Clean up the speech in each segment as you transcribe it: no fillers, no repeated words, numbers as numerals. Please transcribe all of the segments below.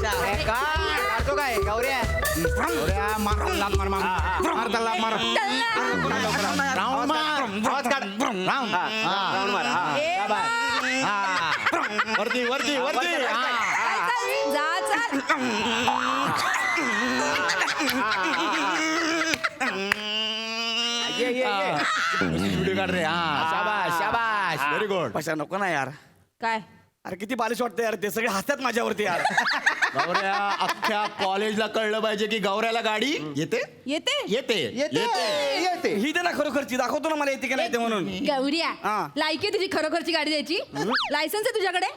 ना काढतो काय गौऱ्या मार त्याला मार राऊंड मार आवाज काढ राऊंड मार वरती वरती वरती जा चल व्हिडिओ काढ रे शाबाश शाबाश व्हेरी गुड. पशा नको ना यार. काय अरे किती बालिश वाटतं यार, ते सगळे हसतात माझ्यावरती यार. गौऱ्या अख्ख्या कॉलेजला कळलं पाहिजे की गौऱ्याला गाडी येते येते येते येते. ही दे ना खरोखरची, दाखवतो ना मला येते की नाही ते म्हणून. गौऱ्या हा. लायकी आहे तुझी खरोखरची गाडी द्यायची लायसन्स आहे तुझ्याकडे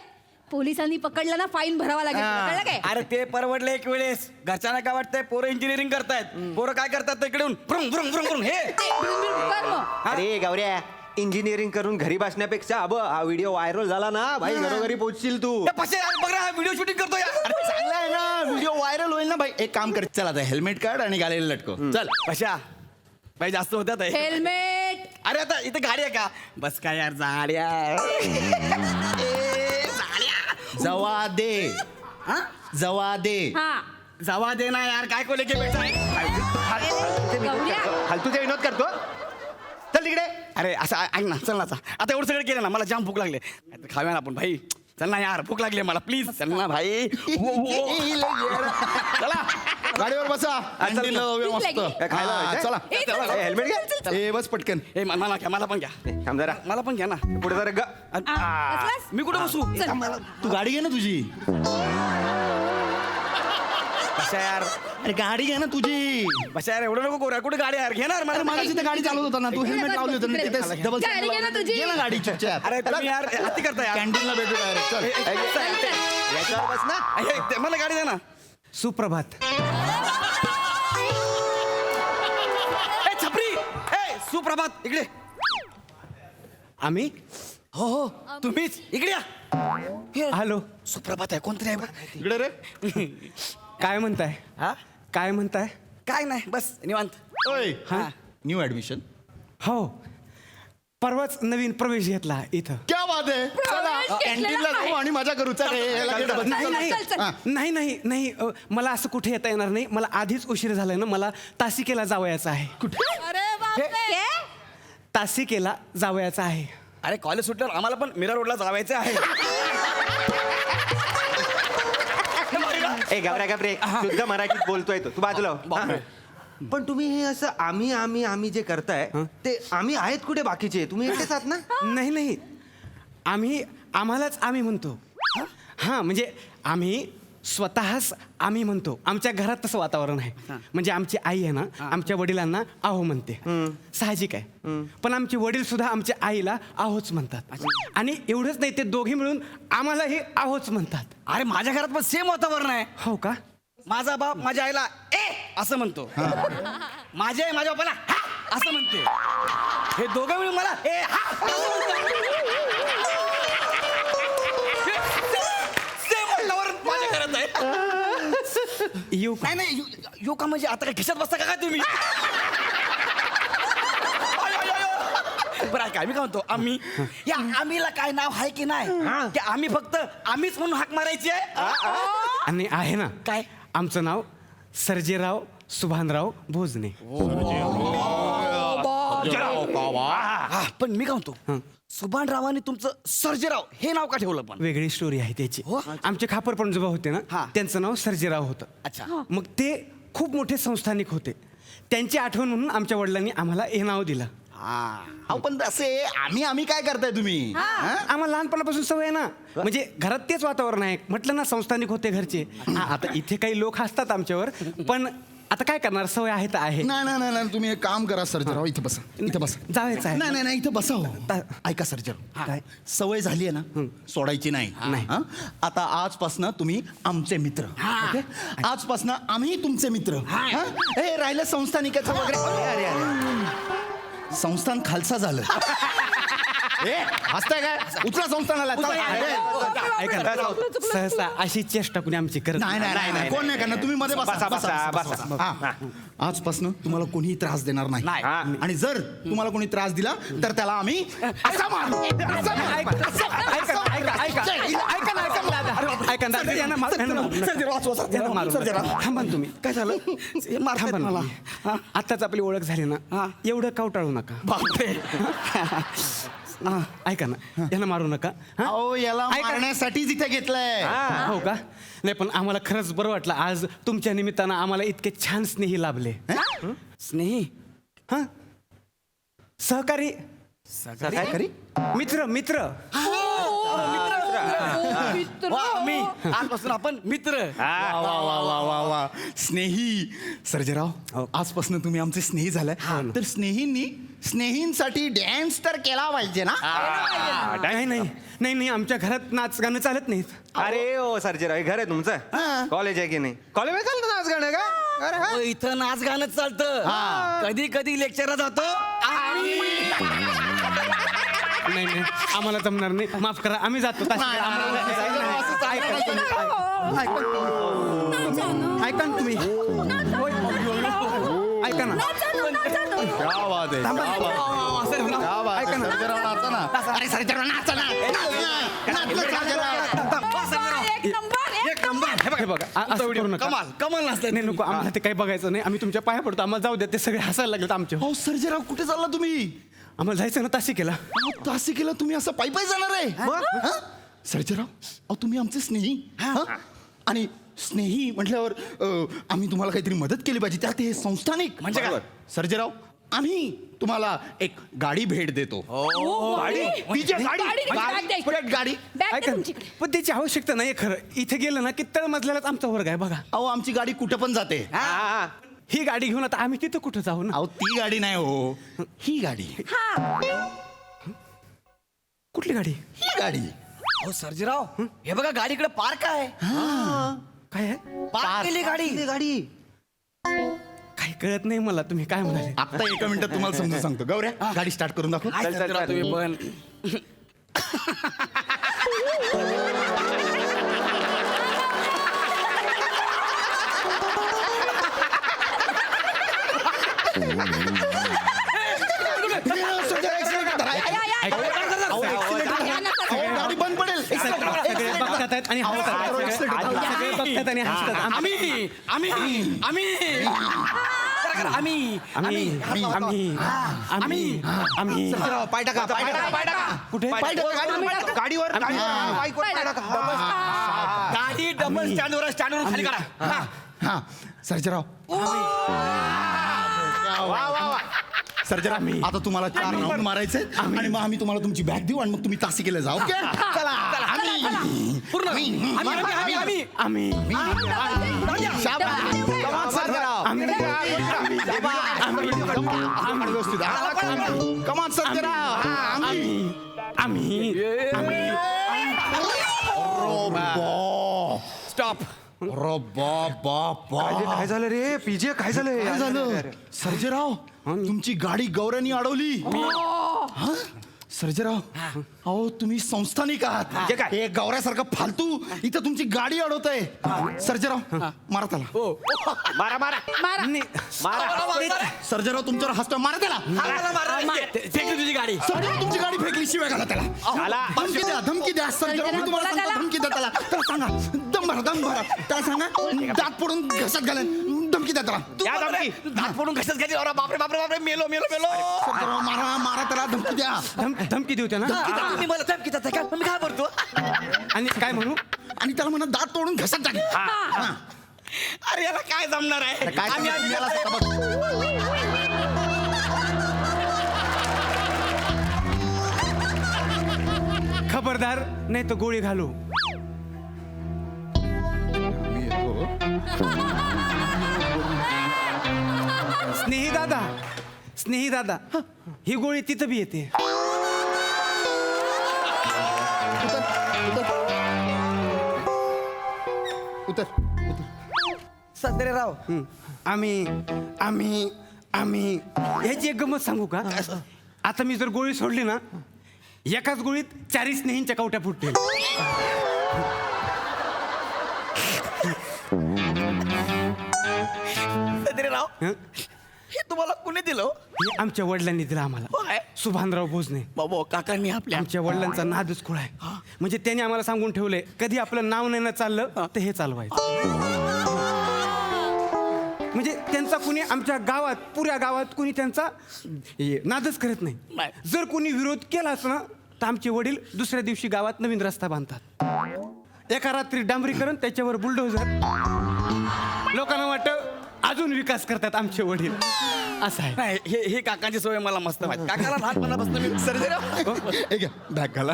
पोलिसांनी पकडलं ना फाईन भरावा लागेल तुला, कळलं काय अरे ते परवडलं एक वेळेस. घरच्यांना काय वाटतंय, पोरं इंजिनिअरिंग करतायत, पोरं काय करतात ते इकडून भ्रुम भ्रुम भ्रुम भ्रुम हे. ते बिनबिन कर मग. अरे गौऱ्या इंजिनिअरिंग करून घरी बसण्यापेक्षा अब हा व्हिडिओ व्हायरल झाला ना भाई घरोघरी पोहोचशील तू. ए, पशा यार बघ ना व्हिडिओ शूटिंग करतो यार. अरे चांगला आहे ना व्हिडिओ व्हायरल होईल ना भाई. एक काम कर चल आता हेल्मेट काढ आणि गाडीला लटको चल. पशा भाई जास्त होत्यात. हेल्मेट अरे आता इथे गाडी आहे का, बस काय यार जाड्या. जवा दे हा? जवा दे हा जावा दे ना यार, काय को लेके बैठा है? गौऱ्या फालतूचे विनोद करतो चल तिकडे. अरे असं ऐक ना, चल ना आता एवढं सगळं केलं ना, मला जाम भूक लागले. खाऊया ना आपण भाई, चल ना यार, भूक लागली मला, प्लीज चल ना भाई. चला गाडीवर बसा कॅन्टीनला जाऊया मस्त. काय खायला हा, व्हायचंय? चला ए, चल, चल, हेल्मेट घ्या. चल, चल. ए बस पटकन. ए मला घ्या, मला पण घ्या, थांब जरा मला पण घ्या ना. पुढे जरा बसलास? मी कुठं बसू? चल. तू गाडी घे ना तुझी. कशा यार, अरे गाडी घे ना तुझी. बशा यार एवढं नको करू, कुठे गाडी यार घेणार अरे मला. मला तिथे गाडी चालवत होता ना तू हेल्मेट लावली होतं ना तिथे डबल गाडी घे ना तुझी. घे ना गाडी चुपचाप. अरे तुम्ही यार अति करता यार. कॅन्टीनला भेटू डायरेक्ट चल. याच्यावर बस ना. मला गाडी दे ना. सुप्रभात. ए छपरी, ए सुप्रभात, इकडे. आम्ही हो हो तुम्हीच, इकडे या. हॅलो सुप्रभात आहे, कोणतरी आहे बघ. इकडे रे. काय म्हणताय हा काय म्हणताय काय नाही, बस निवांत. ओय हा. New admission. हो परवाच नवीन प्रवेश घेतला इथं. क्या बात आहे. चला घेतलेला कॅन्टीनला आहे. जाऊ आणि मजा करू. चल याला घे डबल. नाही नाही चल, चल. हा. नाही नाही नाही मला असं कुठे येता येणार नाही. मला आधीच उशीर झालाय ना. मला तासिकेला जावयाचं आहे. अरे बापरे तासिकेला जावयाचं आहे. अरे कॉलेज सुटल्यावर आम्हाला पण मीरा रोडला जावायचं आहे. ए गौऱ्या का ब्रेक शुद्ध मराठीत बोलतोय तो, तू बाजूला हो. बापरे. हा. पण तुम्ही हे असं आम्ही आम्ही आम्ही जे करताय ते आम्ही आहेत कुठे बाकीचे, तुम्ही एकटेच आहात ना. नाही नाही आम्हालाच आम्ही म्हणतो. हां म्हणजे आम्ही स्वतःच आम्ही म्हणतो. आमच्या घरात तसं वातावरण आहे. म्हणजे आमची आई आहे ना आमच्या वडिलांना आहो म्हणते. साहजिक आहे. पण आमचे वडील सुद्धा आमच्या आईला आहोच म्हणतात. आणि एवढंच नाही ते दोघे मिळून आम्हालाही आहोच म्हणतात. अरे माझ्या घरात पण सेम वातावरण आहे. हो का. माझा बाप माझ्या आईला ए असं म्हणतो, माझी आई माझ्या बापाला हा असं म्हणते. हे दोघं मिळून मला ए हा असं म्हणतात. सेम वातावरण माझ्या घरात आहे. येऊ का. नाही नाही यो का म्हणजे आता काय खिशात बसता का काय तुम्ही? बरं काय मी काय म्हणतो, आम्ही या आम्हीला काय नाव आहे की नाही, की आम्ही फक्त आम्हीच म्हणून हाक मारायची आहे. आणि आहे ना काय आमचं नाव सर्जेराव सुभानराव भोजने. हा, पण मी काय म्हणतो, सुभानरावांनी तुमचं सर्जेराव हे नाव का ठेवलं पण? वेगळी स्टोरी आहे त्याची. हो? आमचे खापर पण जुबा होते हा. ना त्यांचं नाव सर्जेराव होतं. अच्छा. मग ते खूप मोठे संस्थानिक होते. त्यांची आठवण म्हणून आमच्या वडिलांनी आम्हाला हे नाव दिलं. अहो पण असे आम्ही आम्ही काय करताय तुम्ही. आम्हाला लहानपणापासून सवय आहे ना. म्हणजे घरात तेच वातावरण आहे. म्हटलं ना संस्थानिक होते घरचे. आता इथे काही लोक हसतात आमच्यावर पण आता काय करणार, सवय आहे तर आहे. नाही नाही नाही तुम्ही एक काम करा सर्जराव, इथे बसा इथे बसा. जायचं आहे. नाही नाही नाही इथे बसा हो. ता- ऐका सर्जराव, काय? सवय झाली आहे ना सोडायची नाही. नाही. हा? आता आजपासनं तुम्ही आमचे मित्र. ओके? आजपासनं आम्ही तुमचे मित्र. हा? हे राहिलं संस्थानिकाचं वगैरे. अरे, अरे. संस्थान खालसा झालं. ए हसताय काय, उचला संस्थानाला. ऐका ना, सहसा अशी चेष्टा कुणी आमची करत नाही नाही नाही कोण नाही करणार. तुम्ही मध्ये बसा बसा, बसा. हा. आजपासून तुम्हाला कोणीही त्रास देणार नाही. आणि जर तुम्हाला कोणी त्रास दिला तर त्याला आम्ही असा मारू. ऐका ना ऐका ना, यांना मारू नका. सर्जेराव, वाचवा, सर्जेराव, यांना मारू सर्जेराव. नका. थांबा ना तुम्ही. काय झालं हे मारतायत थांबा ना मला. तुम्ही. आत्ताच आपली ओळख झाली हा. ना एवढं कावटाळू नका. बापरे ऐका ना, यांना मारू नका. हा? अहो याला ऐका. मारण्यासाठीच इथे घेतलंय. हो का? नाही पण आम्हाला खरंच बरं वाटलं आज तुमच्या निमित्तानं आम्हाला इतके छान स्नेही लाभले. स्नेही हा सहकारी खरी? मित्र मित्र वा, मी आजपासून आपण मित्र. वा वा वा वा वा वा स्नेही सर्जेराव आजपासून तुम्ही आमचे स्नेही झालाय तर स्नेहींनी स्नेहींसाठी डॅन्स तर केला पाहिजे ना. नाही नाही नाही नाही आमच्या घरात नाच गाणं चालत नाहीत. अरे ओ सर्जेराव हे घर आहे हा. तुमचं कॉलेज आहे की नाही कॉलेज चालतं नाच गाणं का अरे हा. इथं नाच गाणं चालतं. कधी कधी लेक्चरला जातो आणि नाही नाही आम्हाला जमणार नाही माफ करा आम्ही जातो ऐका ना तुम्ही ऐका ना क्या बात आहे, क्या बात आहे. क्या बात आहे. सर्जेराव नाचा ना. अरे सर्जेराव नाचा ना. नाच ना, सर्जेराव. एक नंबर हे बघा असं करू नका. कमाल कमाल नसते. नाही नको आम्हाला ते काही बघायचं नाही आम्ही तुमच्या पाया पडतो आम्हाला जाऊ द्या ते सगळे हसायला लागलेत आमचे अहो सर्जेराव कुठे चालला तुम्ही? आम्हाला जायचं ना ताशी केला अहो, तासी केला तुम्ही असं पायी पायी जाणार आहे हा? सर्जेराव अहो तुम्ही आमचे स्नेही हा? आणि स्नेही म्हटल्यावर आम्ही तुम्हाला काहीतरी मदत केली पाहिजे त्यात हे संस्थानिक म्हणजे काय? सर्जेराव आम्ही तुम्हाला एक गाडी भेट देतो. गाडी विजय, गाडी गाडी, गाडी, गाडी परत गाडी. बॅग ऐका तुमची ना, पण त्याची आवश्यकता नाही खरं इथे गेलं ना की तळमजल्यालाच आमचा वर्ग आहे बघा अहो आमची गाडी कुठं पण जाते. हा. ही गाडी घेऊन आता आम्ही तिथं कुठं जाऊ ना अहो ती गाडी नाही हो ही गाडी कुठली गाडी ही गाडी. हो सर्जेराव हे बघा गाडीकडे पार्क आहे. काय आहे पार्क केली गाडी. काही कळत नाही मला तुम्ही काय म्हणाले आता एका मिनिटात तुम्हाला समजून सांगतो. गौऱ्या गाडी स्टार्ट करून दाखव. काय सर्जेराव तुम्ही पण गाडी बंद पडेल. सगळे बघतात आहेत आणि हसतात आहेत. सगळे बघतात आणि हसतात आम्ही आम्ही आम्ही आम्ही आम्ही आम्ही आम्ही आम्ही सर्जेराव, पाय टाका, पाय टाका, पाय टाका. कुठे गाडीवर गाडी डबल स्टँडवर स्टँडवर खाली करा. हा सर्जेराव सर्जेराव आता तुम्हाला 4 राऊंड मारायचे आणि मग आम्ही तुम्हाला तुमची बॅग देऊ आणि मग तुम्ही तासी केलं जाऊ. ओके चला आम्ही पूर्ण आम्ही आम्ही कमान सर्जेराव आम्ही स्टॉप. काय झालं रे पीजे काय झालं काय झालं सर्जेराव तुमची गाडी गौऱ्यानी अडवली. हा? सर्जेराव अहो तुम्ही संस्थानिक आहात म्हणजे काय? हे गौऱ्यासारखं फालतू इथं तुमची गाडी अडवत आहे. सर्जेराव मारा त्याला. मारा मारा मारा सर्जेराव तुमच्यावर हसतो मारा त्याला. फेकली तुझी गाडी. सर्जेराव तुमची गाडी फेकली शिवाय घाला त्याला. धमकी द्या सर्जेराव मी तुम्हाला सांगतो धमकी द्या त्याला. त्याला सांगा दम भरा त्याला सांगा दात पडून घशात घालेन धमकी द्या त्याला. या धमकी. दात पडून कशाच घ्यायची. अरे बापरे बापरे बापरे मेलो मेलो मेलो. सर्जेराव मारा त्याला धमकी द्या. धमकी देऊ त्यांना तुम्ही मला धमकी देताय का? मी काय करतो आणि काय म्हणू आणि त्याला म्हणा दात तोडून घशात टाकेन. हा. अरे याला काय जमणार आहे. काय आम्ही सांगू तुम्ही याला सांगा बघ. खबरदार नाही तर गोळी घालू स्नेही दादा ही गोळी तिथं बी येते उतर संत्रेराव आम्ही आम्ही आम्ही ह्याची एक गमत सांगू का आता मी जर गोळी सोडली ना एकाच गोळीत 4 स्नेहींच्या कवट्या फुटतील संत्रेराव हं? हे तुम्हाला कुणी दिलं. हे आमच्या वडिलांनी दिलं आम्हाला होय. सुभानराव भोजने बाबा काकांनी आपल्या आमच्या वडिलांचा नादच खुळा आहे म्हणजे त्यांनी आम्हाला सांगून ठेवलंय कधी आपलं नाव नाही ना चाललं तर हे चालवायचं. म्हणजे त्यांचा कुणी आमच्या गावात पुऱ्या गावात कुणी त्यांचा नादच करत नाही. जर कुणी विरोध केलाच ना तर आमचे वडील दुसऱ्या दिवशी गावात नवीन रस्ता बांधतात. एका रात्री डांबरीकरण त्याच्यावर बुलडोझर. लोकांना वाटतं अजून विकास करतात आमचे वडील. असं आहे. नाही हे काकांची सवय मला मस्त माहिती. काकाला लहानपणापासून मी सर्जेराव हे घ्या बॅग घाला.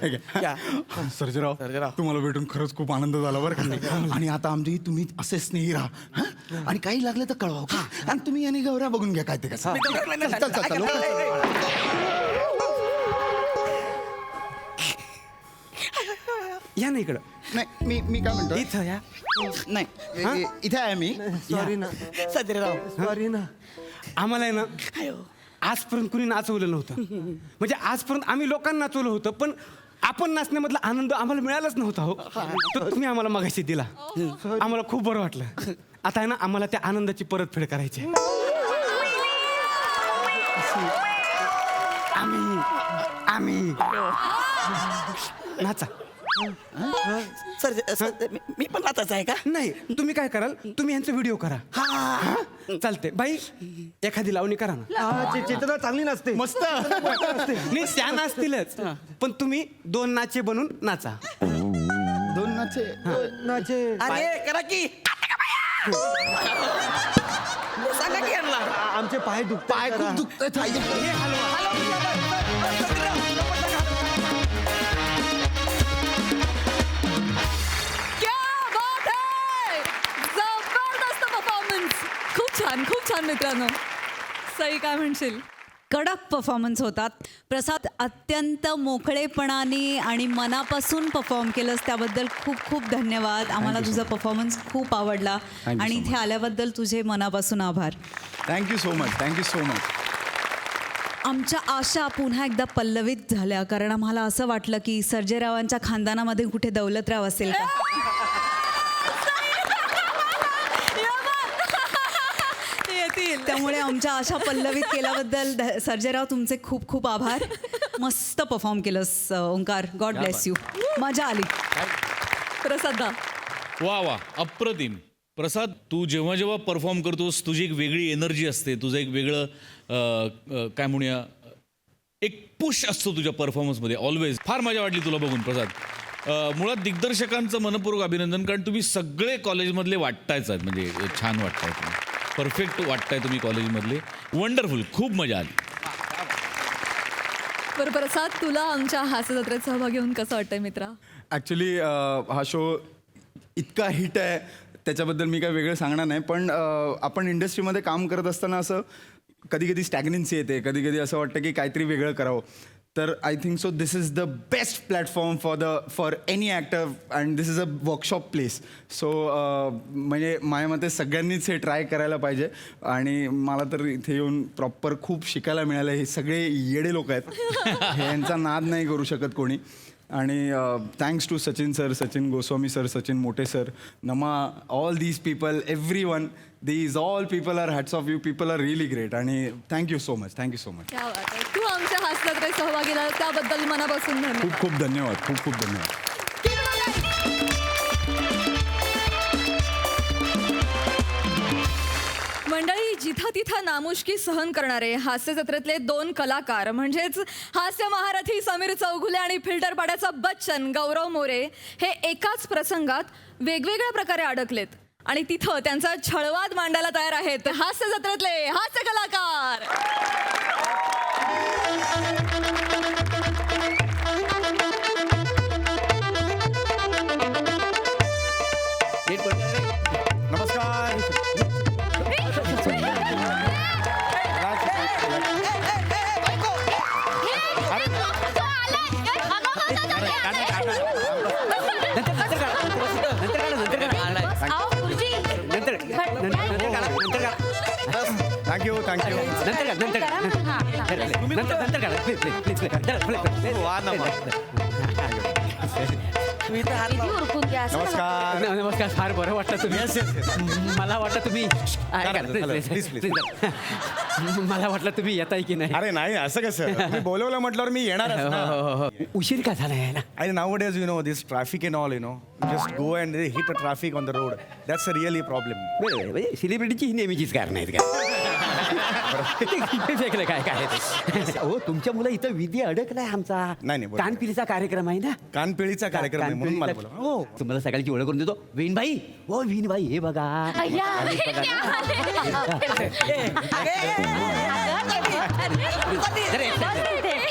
हे घ्या. सर्जेराव तुम्हाला भेटून खरंच खूप आनंद झाला बरं का. आणि आता आमची तुम्ही असे स्नेही राहा हं? आणि काही लागलं तर कळवा का. आणि तुम्ही आणि गौऱ्या बघून घ्या काय ते कसं. चल, चल, चल, लवकर. या ना इकडं. नाही मी काय म्हणतो इथं या. नाही इथे आहे मी. सॉरी ना सर्जेराव सॉरी ना. आम्हाला आहे ना आजपर्यंत कुणी नाचवलं नव्हतं. म्हणजे आजपर्यंत आम्ही लोकांना नाचवलं होतं पण आपण नाचण्यामधला आनंद आम्हाला मिळालाच नव्हता हो. तर तुम्ही आम्हाला मगाशी दिला. आम्हाला खूप बरं वाटलं. आता आहे ना आम्हाला त्या आनंदाची परतफेड करायची आहे. आम्ही नाचा. मी पण नाचायचं आहे का? नाही तुम्ही काय कराल तुम्ही यांचा व्हिडिओ करा. चालते बाई एखादी लावणी करा ना. चेतना चांगली नसते. मस्त. नाही त्या नाचतीलच पण तुम्ही 2 नाचे बनून नाचा. 2 नाचे नाचे. अरे करा की सांगा की यांना. आमचे पाय दुखतात. पाय खूप दुखत. क्या बात आहे! जबरदस्त परफॉर्मन्स. खूप छान मित्रांनो. सई काय म्हणशील? कडक परफॉर्मन्स होतात. प्रसाद अत्यंत मोकळेपणाने आणि मनापासून परफॉर्म केलंस त्याबद्दल खूप खूप धन्यवाद. आम्हाला तुझा परफॉर्मन्स खूप आवडला आणि इथे आल्याबद्दल तुझे मनापासून आभार. Thank you so much. आमच्या आशा पुन्हा एकदा पल्लवित झाल्या कारण आम्हाला असं वाटलं की सर्जेरावांच्या खानदानामध्ये कुठे दौलतराव असेल का. त्यामुळे आमच्या आशा पल्लवित केल्याबद्दल सर्जेराव तुमचे खूप खूप आभार. मस्त परफॉर्म केलंस ओंकार. God bless you. मजा आली. प्रसादा वा अप्रतिम. प्रसाद तू जेव्हा जेव्हा परफॉर्म करतोस तुझी एक वेगळी एनर्जी असते. तुझं एक वेगळं काय म्हणूया एक पुश असतो तुझ्या परफॉर्मन्समध्ये ऑलवेज. फार मजा वाटली तुला बघून प्रसाद. मुळात दिग्दर्शकांचं मनपूर्वक अभिनंदन कारण तुम्ही सगळे कॉलेजमधले वाटतायच आहेत. म्हणजे छान वाटताय तुम्ही. परफेक्ट वाटताय तुम्ही कॉलेजमधले. वंडरफुल. खूप मजा आली. बरं प्रसाद तुला आमच्या हास्य जत्रेत सहभागी होऊन कसं वाटतंय मित्रा? ॲक्च्युली हा शो इतका हिट आहे त्याच्याबद्दल मी काय वेगळं सांगणार नाही. पण आपण इंडस्ट्रीमध्ये काम करत असताना असं कधी कधी स्टॅग्नन्सी येते. कधी कधी असं वाटतं की काहीतरी वेगळं करावं. तर I think so this is the best platform for any actor and this is a workshop place. So म्हणजे माझ्या मते सगळ्यांनीच हे ट्राय करायला पाहिजे. आणि मला तर इथे येऊन प्रॉपर खूप शिकायला मिळालं. हे सगळे येडे लोक आहेत. यांचा नाद नाही करू शकत कोणी. आणि thanks to Sachin sir, Sachin Goswami sir, Sachin Mote sir, नमा, all these people, every one. These all people are hats off you. People are really great. आणि थँक्यू सो मच. क्या बात आहे. तू आमच्या हास्य जत्रेत सहभागी झाला त्याबद्दल मनापासून धन्यवाद. खूप खूप धन्यवाद. खूप धन्यवाद. मंडळी जिथं तिथं नामुष्की सहन करणारे हास्य जत्रेतले 2 कलाकार म्हणजेच हास्य महारथी समीर चौघुले आणि फिल्टर पाड्याचा बच्चन गौरव मोरे हे एकाच प्रसंगात वेगवेगळ्या प्रकारे अडकलेत आणि तिथं त्यांचा छळवाद मांडायला तयार आहेत हास्य जत्रेतले हास्य कलाकार. नमस्कार. थँक्यू. नमस्कार. नमस्कार. फार बरं वाटलं तुम्ही. मला वाटतं तुम्ही प्लीज मला वाटलं तुम्ही येताय की नाही. अरे नाही असं कसं मी बोलवलं म्हटल्यावर मी येणारच ना. उशीर का झाला यायला? And nowadays, you know, this traffic and all, you know, just go and they hit the traffic on the road. That's a really problem. बरोबर म्हणजे सेलिब्रिटीची ही नेहमीचीच कारण आहेत का? फेकलं काय काय ते? हो तुमच्या मुलं इथं विधी अडकलाय आमचा. नाही, बरोबर. कानपिलीचा कार्यक्रम आहे ना. कानपिळीचा कार्यक्रम आहे म्हणून मला बोला. हो. तुम्हाला सगळ्याची ओळख करून देतो. विनबाई, हो विनबाई, हे बघा.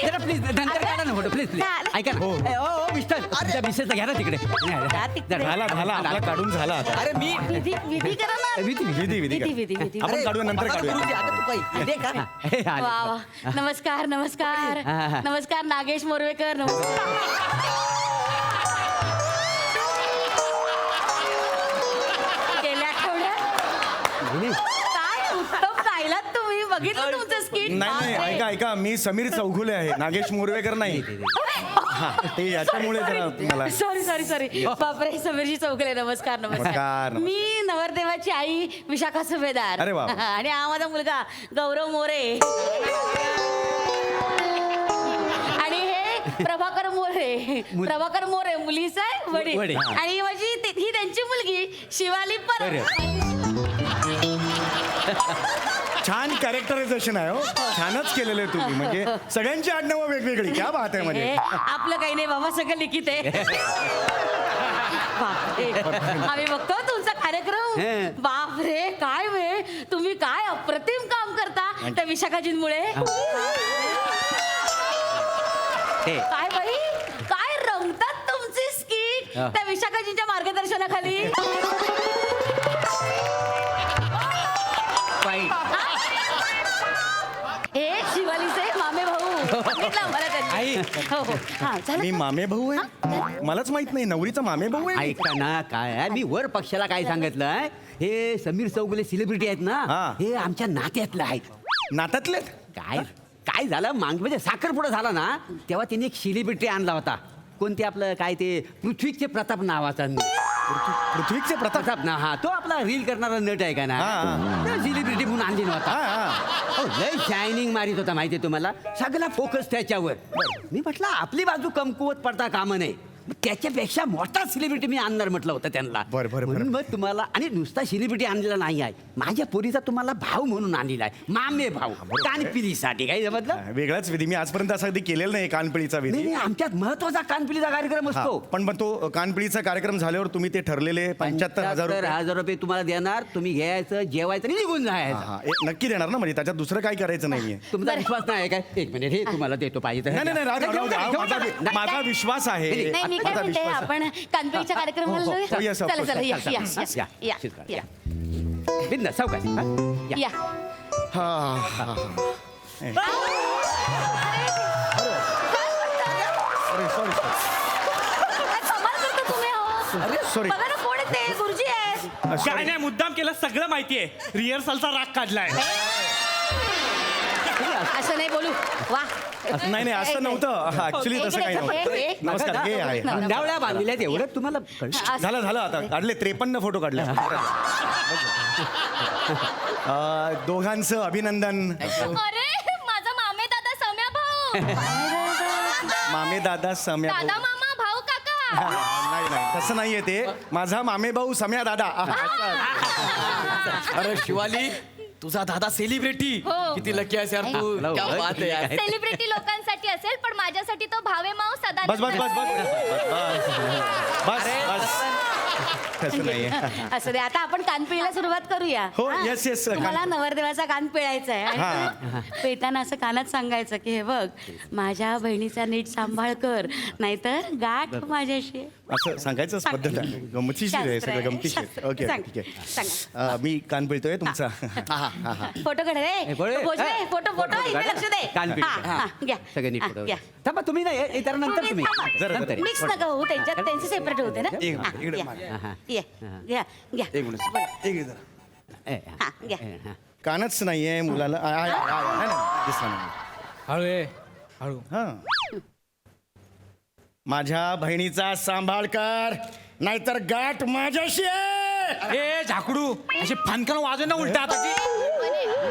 जरा प्लीज नंतर काढा ना फोटो प्लीज प्लीज. ऐका ना. हो मिस्टर तुमच्या मिसेसचा घ्या ना तिकडे. झाला आपला काढून झाला आता. अरे मी विधी करा ना. विधी आपण काढूया नंतर काढूया. हे आले. वा वा. नमस्कार नमस्कार हा. नमस्कार नागेश मोरवेकर नमस्कार गेल्या आठवड्यात काय उत्तम गायलात तुम्ही बघितलं तुमचं स्किट नाही ऐका मी समीर चौघुले आहे नागेश मोरवेकर नाही. हा ते याच्यामुळे जरा मला सॉरी बापरे समीरजी चौकले नमस्कार नमस्कार. मी नवरदेवाची आई विशाखा सुभेदार अरे वा. आणि हा माझा मुलगा गौरव मोरे आणि हे प्रभाकर मोरे मुलीचा आहे वडील वडील. आणि ही त्यांची मुलगी शिवाली छान कॅरेक्टरायझेशन आहे हो. छानच केलेलं आहे तुम्ही म्हणजे सगळ्यांची आडनावं वेगवेगळी क्या बात आहे म्हणजे. आपलं काही नाही बाबा सगळं लिखित आहे बापरे. आम्ही बघतो तुमचा कार्यक्रम बापरे काय वेळ तुम्ही काय अप्रतिम काम करता त्या विशाखाजींमुळे काय बाई काय रंगतात तुमची स्किट त्या विशाखाजींच्या मार्गदर्शनाखाली. हे शिवालीचे मामे भाऊ सांगितलं आम्हाला त्यांनी. हो हा मी झालं मामे भाऊ आहे मलाच माहित नाही नवरीचा मामे भाऊ आहे. ऐका ना काय आहे, मी वर पक्षाला काय सांगितलंय, हे समीर चौगुले सेलिब्रिटी आहेत ना, हा. हे आमच्या नात्यातलं आहेत. नात्यातले काय काय झालं म्हणजे साखरपुडा झाला ना तेव्हा त्यांनी एक सेलिब्रिटी आणला होता. कोणते आपलं काय ते पृथ्वीचे प्रताप नावाचा पृथ्वीचे प्रताप ना, हा तो आपला रील करणारा नट आहे का ना, सेलिब्रिटी म्हणून आणली नव्हता. अहो, लय शायनिंग मारित होता माहितीये तुम्हाला, सगळा फोकस त्याच्यावर. मी म्हटलं आपली बाजू कमकुवत पडता कामा नये, त्याच्यापेक्षा मोठा सेलिब्रिटी मी आणणार म्हटलं होतं त्यांना. बरं. म्हणून मग तुम्हाला, आणि नुसता सेलिब्रिटी आणलेला नाही आहे, माझ्या पोरीचा तुम्हाला भाऊ म्हणून आणलेला आहे, मामे भाऊ कानपिलीसाठी. काय समजलं? वेगळाच विधी मी आजपर्यंत असा कधी केलेला नाही कानपिळीचा विधी. नाही, आमच्यात महत्वाचा कानपिलीचा कार्यक्रम असतो. पण तो कानपिळीचा कार्यक्रम झाल्यावर तुम्ही ते ठरलेले 75,000 रुपये तुम्हाला देणार, तुम्ही घ्यायचं जेवायचं आणि निघून जायचं. नक्की देणार ना, म्हणजे त्याच्यात दुसरं काय करायचं नाहीये. तुमचा विश्वास नाही काय? एक मिनिट, हे तुम्हाला देतो पाहिजे तर. नाही राहू द्या. माझा विश्वास आहे. नाही मी काय म्हणते आपण कानपिळीच्या कार्यक्रमाला जाऊया? yes, of चला course. या बिंदास, सावकाश. हा? या सॉरी काय कमाल करता तुम्ही हो? Sorry. बघा ना कोण आहे ते, गुरुजी आहे. काय नाही, मुद्दाम केलं, सगळं माहितीये. रिहर्सलचा राग काढलाय. असं नाही बोलू. वा नाही असं नव्हतं ऍक्च्युली, तसं काही नव्हतं. नमस्कार हे आहे. डावळ्या बांधलेल्या एवढं तुम्हाला कळलं? झालं आता काढले 53 फोटो काढले. दोघांचं अभिनंदन. अरे माझा मामे दादा सम्या भाऊ. मामे दादा सम्या भाऊ. दादा मामा भाऊ काका. नाही तसं नाहीये ते, माझा मामे भाऊ सम्या दादा. अरे शिवाली, तुझा दादा सेलिब्रिटी. किती लकी आहेस यार तू. क्या बात आहे यार. सेलिब्रिटी लोकांसाठी असेल, पण माझ्यासाठी तो भावे माऊ सदा. बस तसं नाहीये. असं दे. आता आपण कान पिळायला सुरुवात करूया. हो, हा? yes, तुम्हाला कान- नवरदेवाचा कान पिळायचा आहे आणि पिळताना असं कानात सांगायचं की हे बघ, माझ्या बहिणीचा नीट सांभाळ कर, नाहीतर गाठ माझ्याशी आहे. असं सांगायचं पद्धत आहे. गमतीशीर आहे सगळं, गमतीशीर. शास्त्र. ओके सांग, ठीक आहे. सांगा. मी कान पिळतोय तुमचा. फोटो काढ रे. फोटो इथे लक्ष दे. कानपिली. हा, हा, घ्या. सगळे नीट हा, फोटो. घ्या. थांबा, तुम्ही नाही त्यानंतर तुम्ही नंतर. मिक्स नका होऊ, त्यांच्यात त्यांचे सेपरेट होते ना. एक हा, इकडे घ्या. मागे. घ्या, घ्या, घ्या. एक मिनिट. एक जरा. ए, हा, घ्या. हा. कानच नाहीये मुलाला. नाही, दिसला नाही. हळू हा. माझ्या बहिणीचा सांभाळ कर, नाहीतर गाठ माझ्याशी आहे. ए झाकडू, असे फानकन वाजव ना उलटा हाताची.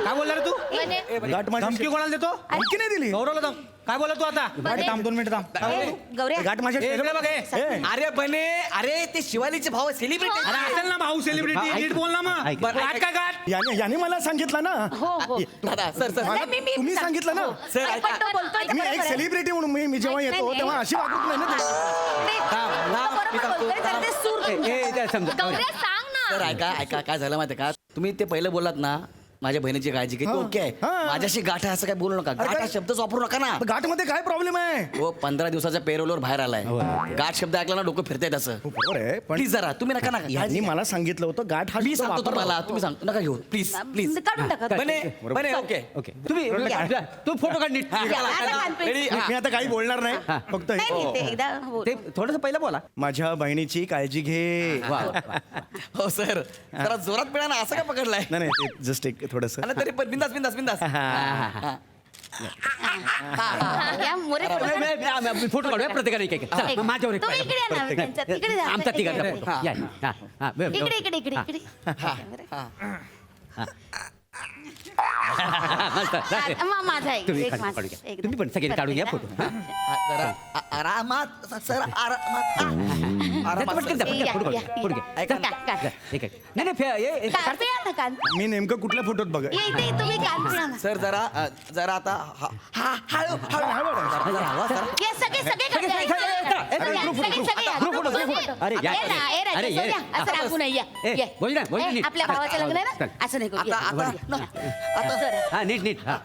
काय बोलला रे तू? बने गाठ माझी धमकी कोणाला देतो धमकी नाही दिली गौरवला काय बोला तू आता बने. थांब 2 मिनिटं थांब गौऱ्या गाठ माझ्या ए, इकडे बघ, ए. अरे बने अरे ते शिवालीचे भाव सेलिब्रिटी अरे असेल ना भाऊ सेलिब्रिटी नीट बोल ना मग ऐक. गाठ काय गाठ याने मला सांगितलं ना हो हो दादा सर सर मला- तुम्ही सांगितलं ना सर, नाही, पण तो बोलतोय ते मी बरोबर एक आहे. सेलिब्रिटी म्हणून मी जेव्हा नाही, येतो नाही, तेव्हा अशी वागणूक नाही ना द्यायची. ते- तो बरोबर बोलतोय, तर ते सूर तुमच्या. गौऱ्या सांग ना सर ऐका काय झालं माहिती का तुम्ही ते पहिलं बोललात ना माझ्या बहिणीची काळजी घे हा. ओके आहे हा. माझ्याशी गाठ आहे असं काय बोलू नका गाठ हा काय? शब्दच वापरू नका ना गाठ मध्ये काय प्रॉब्लेम आहे हो 15 दिवसाच्या पेरोलवर बाहेर आलाय गाठ शब्द ऐकला ना डोकं फिरतंय तसं हो, बरोबर आहे पण प्लीज जरा तुम्ही नका नका यांनी मला सांगितलं होतं गाठ हा मी शब्द सांगतो वापरला. तुम्हाला तुम्ही सांग नका घेऊ प्लीज प्लीज काढून टाका बने बने ओके ओके तुम्ही तू फोटो काढ नीट रेडी मी आता काही बोलणार नाही फक्त नाही नाही, ते एकदा बोल. ते थोडस पहिलं बोला माझ्या बहिणीची काळजी घे हो सर जरा जोरात मिळा ना असं काय पकडलाय नाही नाही ते जस्ट एक थोडस आणि तरी पण बिंदास बिंदास बिंदास या मोरे फोटो काढूया प्रत्येकाने एक एक- माझ्यावर एक तुम्ही इकडे या ना, त्यांच्यात. इकडे जा. आमचा तिघांचा इकडे. फोटो या, हा, हा, बरं, इकडे इकडे इकडे इकडे मस्त. माझा एक तुम्ही एक काढून माझा घ्या. एक. तुम्ही पण सगळे काढून घ्या फोटो हा. जरा आरामात सर आरामात आरामात पटकन जा, पटकन, या, फोटो या, काढ, या. फोटो घ्या. ऐका, काढ. ठीक आहे नाही नाही कान पिळा ना, कान. मी नेमकं कुठल्या फोटोत बघ ये इथे तुम्ही कान पिळा ना. सर जरा आता हळू जरा हवा सर ये सगळे सगळे काढ. सगळे या. Group photo. अरे, या, ये ना, ये अरे, राजा, ये. सोन्या. असं रागू नाही या. ए, ये. बोल ना, बोल ए, नीट. आपल्या भावाचं लग्न आहे ना असं नाही करू. हा नीट नीट हा.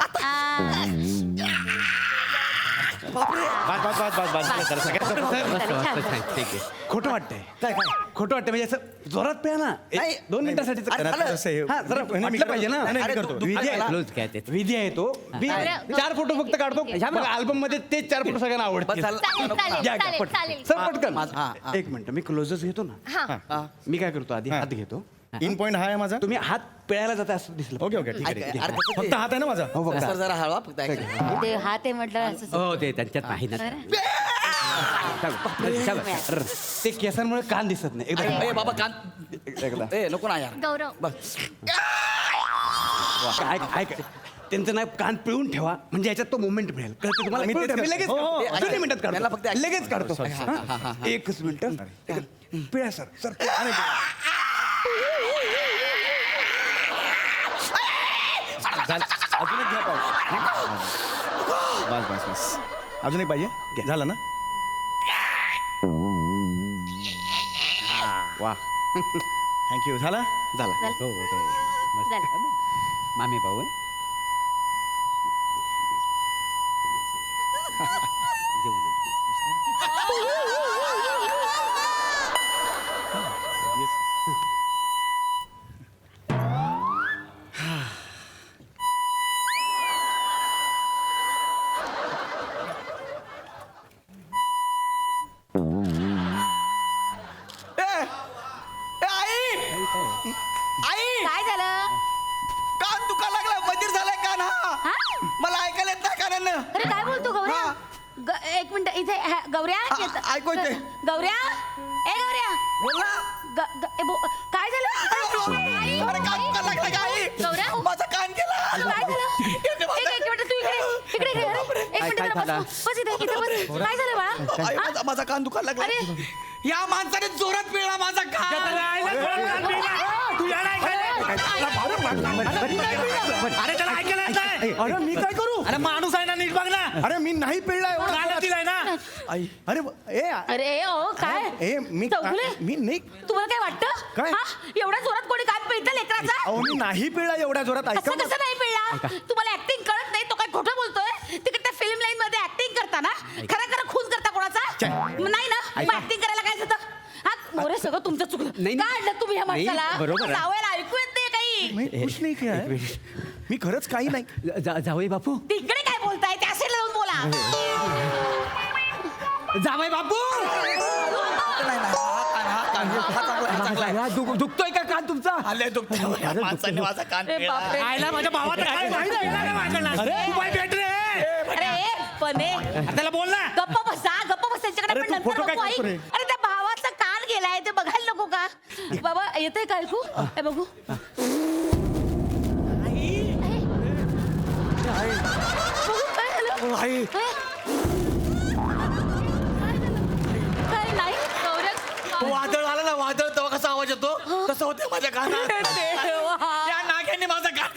ठीक आहे खोटं वाटतंय काय खोटं वाटतं म्हणजे असं जोरात प्या ना नाही. 2 मिनिटासाठी अरे, जरा असं हे- हा, जरा नाही, मी म्हटलं पाहिजे ना नाही, नाही, मी अरे, करतो. तू- विधी आहे मला- काय ते विधी आहे तो मी 4 फोटो फक्त काढतो मग अल्बम मध्ये तेच 4 फोटो सगळ्यांना बस आवडतील झालं. चालेल चालेल घ्या, घ्या, चालेल पटकन. चालेल सर पटकन हा, हा. एक मिनिट मी क्लोजच घेतो ना हा मी काय करतो आधी हात घेतो इन पॉइंट हा आहे माझा तुम्ही हात पिळायला जाता असं दिसलं ओके ओके ठीक आहे, अरे, ठीक आहे कसं फक्त ते- हात आहे ना माझा हो फक्त सर जरा हळवा फक्त ऐका. ते हात आहे म्हटलं असं हो ते त्यांच्यात नाही ना शाबास. ते केसांमुळे कान दिसत नाही एकदम ए बाबा कान एकदा ए नको ना यार गौरव बस ऐक ऐक त्यांचं ना कान पिळून ठेवा म्हणजे याच्यात तो मोमेंट मिळेल कळतं तुम्हाला मी तेच मी लगेच करतो. हो, हो. काढतो. 2 मिनिटात त्यांना फक्त काढतो ऐक- लगेच काढतो हा? एकच मिनिट पिळा सर सर अरे, झालं. अजून एक घ्या पाहू. बस बस बस अजून एक पाहिजे झालं ना वा थँक्यू झाला झाला हो हो ते मस्त. झालं. मामे भाऊ आहे जेवण आई काय झालं कान दुखा लागला बधीर झालाय कान हा? हा मला ऐकायला येत नाही कानानं अरे काय बोलतो गौऱ्या हा. एक मिनिट इथे गौऱ्या ऐकू येते. गौऱ्या ए गौऱ्या बोल ना काय झालं आई, अरे कान दुखा लागला का आई गौऱ्या माझा कान गेला काय झालं एक मिनिट तू इकडे इकडे अरे, एक मिनिट काय जरा झालं? बस इथे बस काय झालं बाळा आई, माझा कान दुखा लागला अरे. या माणसाने जोरात पिळला माझा कान अरे त्याला ऐकायला येत नाही. अरे मी काय करू अरे माणूस आहे ना नीट बघ ना अरे मी नाही पिळला एवढा कानात दिलाय ना आई अरे ए अरे ओ काय ए मी चौगुले? मी नाही तुम्हाला काय वाटतं काय? हा? एवढ्या जोरात कोणी कान पिळतं लेकराचा अहो मी नाही पिळला एवढ्या जोरात ऐका असं कसं नाही पिळला तुम्हाला ऍक्टिंग कळत नाही तो काय खोटं बोलतोय तिकडे त्या फिल्म लाईन मध्ये ऍक्टिंग करता ना खरं खून करता कोणाचा नाही ना मग ऍक्टिंग करायला काय होतं हा मोरे सगळं तुमचं चुकलं नाही, काय आणलं तुम्ही ह्या नाही, माणसाला बरोबर आहे. जावयाला ऐकू येत नाही काही मी खुश नाही किया है. मी खरंच काही नाही जावई बापू तिकडे काय बोलताय त्या साईडला जाऊन बोला जावई बापू दुखतोय का कान तुमचा आले दुखतोय माणसाने माझा कान अरे पिळला बापरे. आयला माझ्या भावाचा काय माहिती आहे ना माझ्याकडनं? तू बाई भेट रे अरे पने त्याला बोल ना गप्प बसा त्यांच्याकडे अरे पण तू नंतर फोटो काय नको करतो रे? ऐक. अरे त्या भावाचा कान गेलाय ते बघायला नको का बाबा येतंय का ऐकू हे बघू काय नाही गौरव वादळ आलं ना वादळ तेव्हा कसा आवाज येतो तसं होते माझ्या कानात त्या नाग्याने माझा कान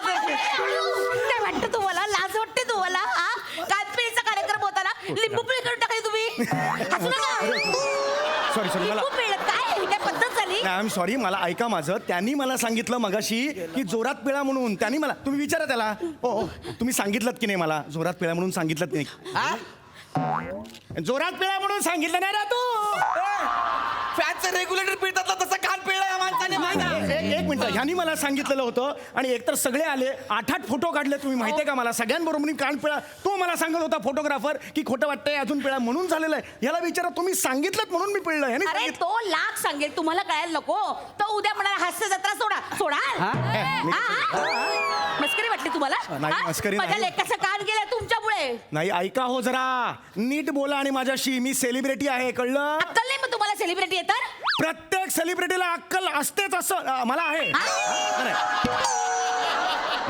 काय वाटतं तुम्हाला लाज वाटते तुम्हाला हा कानपिळीचा कार्यक्रम होता ना लिंबू पिळी करून टाकली तुम्ही हसू नका सॉरी मला लिंबू पिळलं काय काय पद्धत झाली आय एम सॉरी मला ऐका माझं त्यांनी मला सांगितलं मगाशी की जोरात पिळा म्हणून त्यांनी मला तुम्ही विचारा त्याला हो तुम्ही सांगितलं की नाही मला जोरात पिळा म्हणून सांगितलं की नाही जोरात पिळा म्हणून सांगितलं नाही रे तू फॅनचं रेग्युलेटर पिळतात ना तसं कान पिळला या माणसाने माझा एक मिनिट ह्यांनी मला सांगितलेलं होतं आणि एकतर सगळे आले 8-8 फोटो काढले तुम्ही माहितीये का मला सगळ्यांबरोबर कान पिळा तो मला सांगत होता फोटोग्राफर की खोटं वाटतंय अजून पिळा म्हणून झालेलं आहे याला विचारा तुम्ही सांगितलं म्हणून मी पिळलं ह्याने अरे सांगितलं. तो लाख सांगेल तुम्हाला कळायला नको तो उद्या म्हणाला हास्य जत्रा सोडा सोडा मस्करी वाटली तुम्हाला नाही, हा? मस्करी माझ्या नाही. लेकाचं कान गेलं तुमच्यामुळे नाही ऐका हो जरा नीट बोला आणि माझ्याशी मी सेलिब्रिटी आहे कळलं अक्कल नाही मग तुम्हाला सेलिब्रिटी येतात प्रत्येक सेलिब्रिटीला अक्कल असतेच असं मला आहे नाही.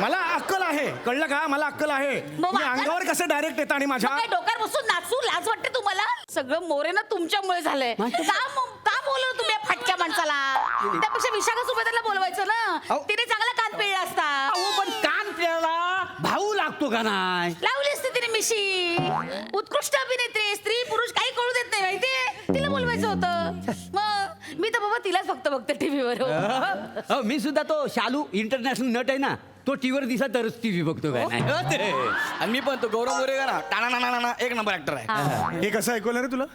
मला अक्कल आहे कळलं का मला अक्कल आहे मग मी अक्कल- अंगावर कसं डायरेक्ट येतं आणि माझ्या काय डोक्यावर बसून नाचू लाज वाटते तुम्हाला सगळं मोरे ना तुमच्यामुळे झालंय का बोलवलं तुम्ही या फाटक्या माणसाला त्यापेक्षा विशाखा सुभेदारला बोलवायचं ना तिने चांगला कान पिळला असता अहो पण कान पिळायला भाऊ लागतो का नाही लावली असती तिने मिशी उत्कृष्ट अभिनेत्री स्त्री पुरुष काही कळू देत नाही माहितीये तिला बोलवायचं होतं मग मी तर बाबा तिलाच फक्त बघते टीव्हीवर मी सुद्धा तो शालू इंटरनॅशनल नट आहे ना तो टीव्हीवर दिसा तरच टीव्ही बघतो काय नाही आणि मी पण तो गौरव मोरे ना टाणा ना एक नंबर ऍक्टर आहे हे कसं ऐकवलं रे तुला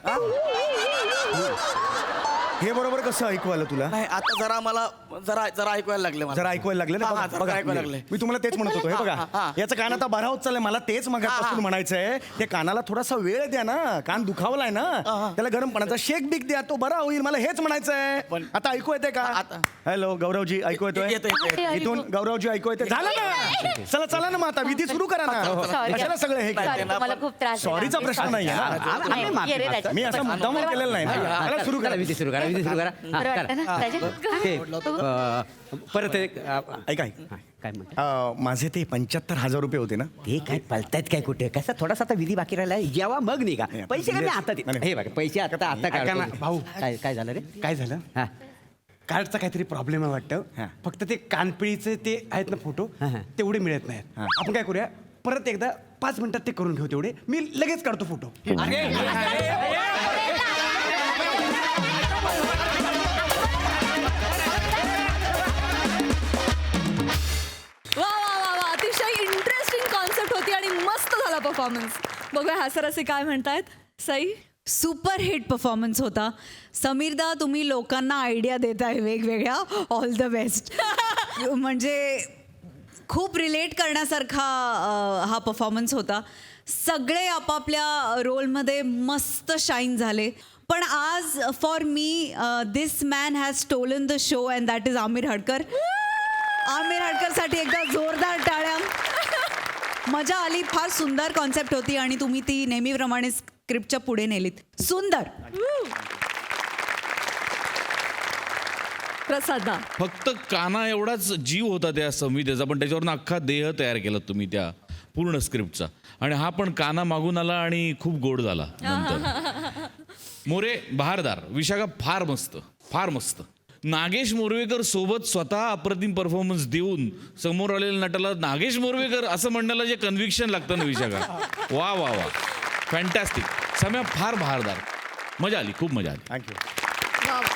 हे बरोबर कसं ऐकू आलं तुला नाही आता जरा मला जरा ऐकवायला लागले मला. जरा ऐकवायला लागले ना हा, बघा, जरा बघा, ऐकवायला लागले. मी तुम्हाला तेच म्हणत होतो हे हा, बघा हा. याचं कान आता बरा होत चाललंय मला तेच मगापासून म्हणायचंय ते कानाला थोडासा वेळ द्या ना कान दुखावलाय ना त्याला गरम पाण्याचा शेक बिक द्या तो बरा होईल मला हेच म्हणायचंय पण- आता ऐकू येते का आता- हॅलो गौरवजी ऐकू येतोय, येतोय येतोय. इथून गौरवजी ऐकू येते झालं ना चला चला ना मग आता विधी सुरू करा ना Sorry. कशाला सगळं हे Sorry, तुम्हाला खूप त्रास झाला. सॉरीचा प्रश्न नाही आहे ना. ये रे राजा. मी असं मुद्दाम केलेलं नाही ना मला सुरू करा विधी सुरू करा विधी सुरू करा बरं वाटतं ना, राजा? परत एक ऐका काय म्हणते माझे ते 75,000 रुपये होते ना ते काय पळतायत काय कुठे कसं थोडासा आता विधी बाकी राहिला जेव्हा मग निघा पैसे काय मी आता नाही, हे बघा पैसे आता ऐका ना, काढतो. भाऊ. काय काय झालं रे काय झालं हा कार्डचा काहीतरी प्रॉब्लेम आहे वाटतं हा. फक्त ते कानपिळीचे ते आहेत ना फोटो हा, हा. तेवढे मिळत नाहीत हा. आपण काय करूया परत एकदा 5 मिनिटात ते करून घेऊ तेवढे मी लगेच काढतो फोटो वा वा वा वा अतिशय इंटरेस्टिंग कॉन्सेप्ट होती आणि मस्त झाला परफॉर्मन्स बघूया हासरसे काय म्हणतायत सई सुपर हिट परफॉर्मन्स होता समीरदा तुम्ही लोकांना आयडिया देत आहे वेगवेगळ्या ऑल द बेस्ट म्हणजे खूप रिलेट करण्यासारखा हा परफॉर्मन्स होता सगळे आपापल्या रोलमध्ये मस्त शाईन झाले पण आज for me this man has stolen the show and that is Aamir Hadkar Aamir हडकरसाठी एकदा जोरदार टाळ्या मजा आली फार सुंदर कॉन्सेप्ट होती आणि तुम्ही ती नेहमीप्रमाणे स्क्रिप्टच्या पुढे नेलीत सुंदर प्रसादा फक्त काना एवढाच जीव होता त्या संहितेचा पण त्याच्यावरून अख्खा देह तयार केला तुम्ही त्या पूर्ण स्क्रिप्टचा आणि हा पण काना मागून आला आणि खूप गोड झाला नंतर मोरे बहारदार विशाखा फार मस्त नागेश मोरवेकर सोबत स्वतः अप्रतिम परफॉर्मन्स देऊन समोर आलेल्या नटाला नागेश मोरवेकर असं म्हणण्याला जे कन्व्हिक्शन लागतं ना विशाखा वा वा वा फॅन्टॅस्टिक सम्या फार बहारदार मजा आली खूप मजा आली थँक्यू